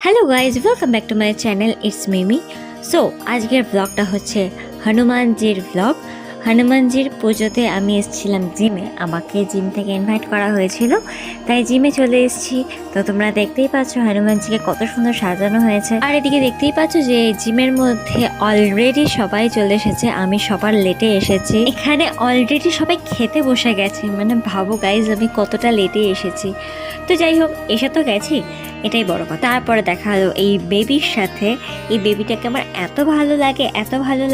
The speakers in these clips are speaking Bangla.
Hello guys, welcome back to my channel, it's Mimi. So আজকের ব্লগটা হচ্ছে হনুমানজির ব্লগ। হনুমানজির পুজোতে আমি এসেছিলাম জিমে, আমাকে জিম থেকে ইনভাইট করা হয়েছিল, তাই জিমে চলে এসেছি। তো তোমরা দেখতেই পাচ্ছ হনুমানজিকে কত সুন্দর সাজানো হয়েছে। আর এদিকে দেখতেই পাচ্ছ যে জিমের মধ্যে অলরেডি সবাই চলে এসেছে, আমি সবার লেটে এসেছি। এখানে অলরেডি সবাই খেতে বসে গেছে, মানে ভাবো গাইজ আমি কতটা লেটে এসেছি। তো যাই হোক, এসে তো গেছি, এটাই বড় কথা। তারপরে দেখা হলো এই বেবির সাথে। এই বেবিটাকে আমার এত ভালো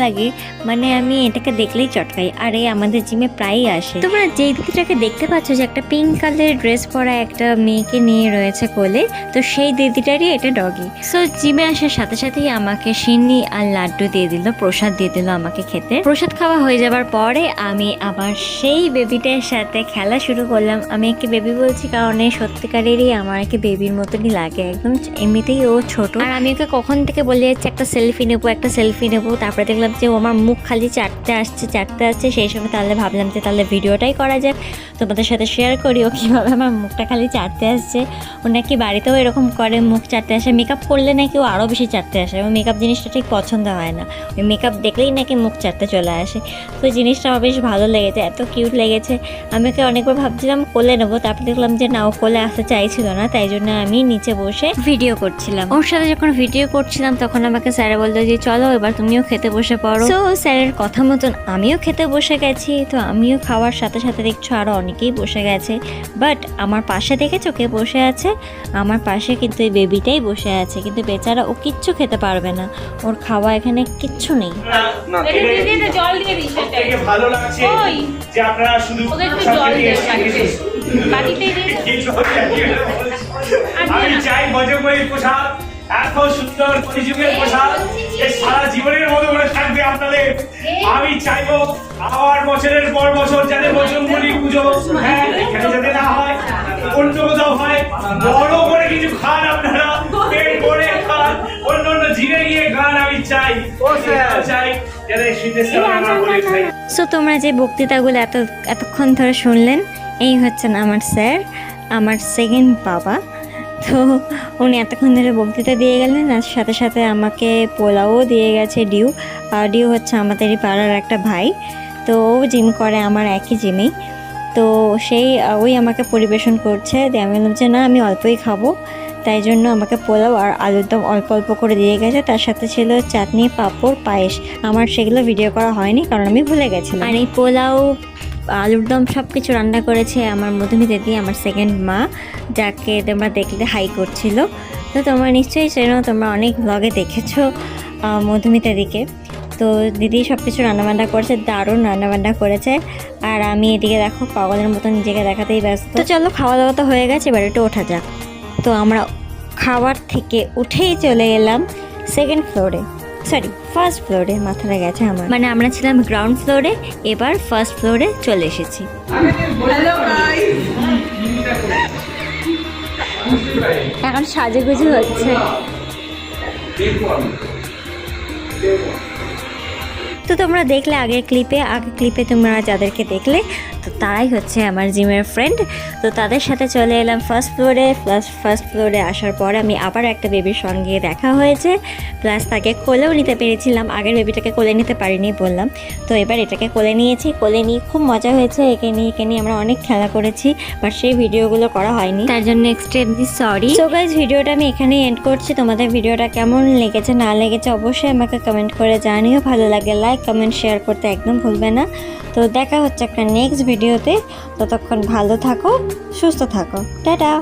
লাগে, মানে আমি এটাকে দেখলেই চটকাই। আর এই আমাদের জিমে প্রায়ই আসে। তোমরা যেই দিদিটাকে দেখতে পাচ্ছ যে একটা পিঙ্ক কালারের ড্রেস পরা একটা মেয়েকে নিয়ে রয়েছে কোলে, তো সেই দিদিটারই এটা ডগি। সো জিমে আসার সাথে সাথেই আমাকে সিন্নি আর লাড্ডু দিয়ে দিল, প্রসাদ দিয়ে দিল আমাকে খেতে। প্রসাদ খাওয়া হয়ে যাবার পরে আমি আবার সেই বেবিটার সাথে খেলা শুরু করলাম। আমি একে বেবি বলছি কারণ এই সত্যিকারেরই আমার একে বেবির মতনই লাগে একদম। এমনিতেই ও ছোট, আর আমি ওকে কখন থেকে বলে যাচ্ছি একটা সেলফি নেবো, তারপরে দেখলাম যে ও আমার মুখ খালি চাটতে আসছে। সেই সময় তাহলে ভাবলাম যে তাহলে ভিডিওটাই করা যাক, তোমাদের সাথে শেয়ার করি ও কীভাবে আমার মুখটা খালি চাটতে আসছে। ও নাকি বাড়িতেও এরকম করে, মুখ চাটতে আসে। মেকআপ করলে নাকি ও আরও বেশি চাটতে আসে, এবং মেকআপ জিনিসটা ঠিক পছন্দ হয় না, ওই মেকআপ দেখলেই নাকি মুখ চাটতে চলে আসে। তো জিনিসটা আমার বেশ ভালো লেগেছে, এত কিউট লেগেছে। আমি ওকে অনেকবার ভাবছিলাম কোলে নেবো, তারপর দেখলাম যে না, ও কোলে আসতে চাইছিল না, তাই জন্য আমি নিচে বসে ভিডিও করছিলাম। ওর সাথে যখন ভিডিও করছিলাম তখন আমাকে স্যারে বললো যে চলো এবার তুমিও খেতে বসে পড়ো। তো স্যারের কথা মতন আমিও খেতে বসে গেছি। তো আমিও খাওয়ার সাথে সাথে দেখছো আরও অনেকেই বসে গেছে, বাট আমার পাশে দেখেছো কে বসে আছে? আমার পাশে কিন্তু এই বেবিটাই বসে আছে, কিন্তু বেচারা ও কিচ্ছু খেতে পারবে না, ওর খাওয়া এখানে কিচ্ছু নেই। ভালো লাগছে যে আপনারা শুধু আমি চাই বজরঙ্গলির পোশাক, এত সুন্দর কলিযুগের পোশাক সারা জীবনের মতো করে থাকবে আপনাদের। আমি চাইবো আবার বছরের পর বছর যাতে বজরঙ্গলি পুজো এখানে যাতে না হয়, অন্য কোথাও হয়, বড় করে কিছু খান আপনারা, পেট ভরে খান, অন্য জিমে গিয়ে খান। আমি চাই যাতে শীতের সময় আমরা বলে খাই। সো তোমরা যে বক্তৃতাগুলো এতক্ষণ ধরে শুনলেন, এই হচ্ছেন আমার স্যার, আমার সেকেন্ড বাবা। তো উনি এতক্ষণ ধরে বক্তৃতা দিয়ে গেলেন, আর সাথে সাথে আমাকে পোলাও দিয়ে গেছে। ডিউ হচ্ছে আমাদেরই পাড়ার একটা ভাই, তো ও জিম করে আমার একই জিমেই। তো ওই আমাকে পরিবেশন করছে, দিয়ে আমি বললাম যে না, আমি অল্পই খাবো, তাই জন্য আমাকে পোলাও আর আলুর দম অল্প অল্প করে দিয়ে গেছে। তার সাথে ছিল চাটনি, পাঁপড়, পায়েস। আমার সেগুলো ভিডিও করা হয়নি কারণ আমি ভুলে গেছিলাম। আর এই পোলাও, আলুর দম সব কিছু রান্না করেছে আমার মধুমি দিদি, আমার সেকেন্ড মা, যাকে তোমরা দেখলে হাই করছিল। তো তোমরা নিশ্চয়ই চেনো, তোমরা অনেক ব্লগে দেখেছো মধুমি দিদিকে। তো দিদি সব কিছু রান্নাবান্না করেছে, দারুণ রান্নাবান্না করেছে। আর আমি এদিকে দেখো পাগলের মতো নিজেকে দেখাতেই ব্যস্ত। তো চলো, খাওয়া দাওয়া তো হয়ে গেছে, এবার একটু ওঠা যাক। তো আমরা খাওয়ার থেকে উঠেই চলে এলাম ফার্স্ট ফ্লোরে। মাথাটা গেছে আমার, মানে আমরা ছিলাম গ্রাউন্ড ফ্লোরে, এবার ফার্স্ট ফ্লোরে চলে এসেছি। এখন সাজুগুজু হচ্ছে। তো তোমরা দেখলে আগের ক্লিপে তোমরা যাদেরকে দেখলে, তো তারাই হচ্ছে আমার জিমের ফ্রেন্ড। তো তাদের সাথে চলে এলাম ফার্স্ট ফ্লোরে। আসার পর আমি আবার একটা বেবির সঙ্গে দেখা হয়েছে, প্লাস তাকে কোলেও নিতে পেরেছিলাম। আগের বেবিটাকে কোলে নিতে পারিনি বললাম, তো এবার এটাকে কোলে নিয়েছি। কোলে নিয়ে খুব মজা হয়েছে। একে নিয়ে আমরা অনেক খেলা করেছি, বাট সেই ভিডিওগুলো করা হয়নি, তার জন্য এক্সট্রিমলি সরি। সো গাইজ, ভিডিওটা আমি এখানেই এন্ড করছি। তোমাদের ভিডিওটা কেমন লেগেছে না লেগেছে অবশ্যই আমাকে কমেন্ট করে জানিও। ভালো লাগে লাইক, কমেন্ট, শেয়ার করতে একদম ভুলবে না। তো দেখা হচ্ছে একটা নেক্সট ভিডিওতে। ততক্ষণ ভালো থাকো, সুস্থ থাকো, টাটা।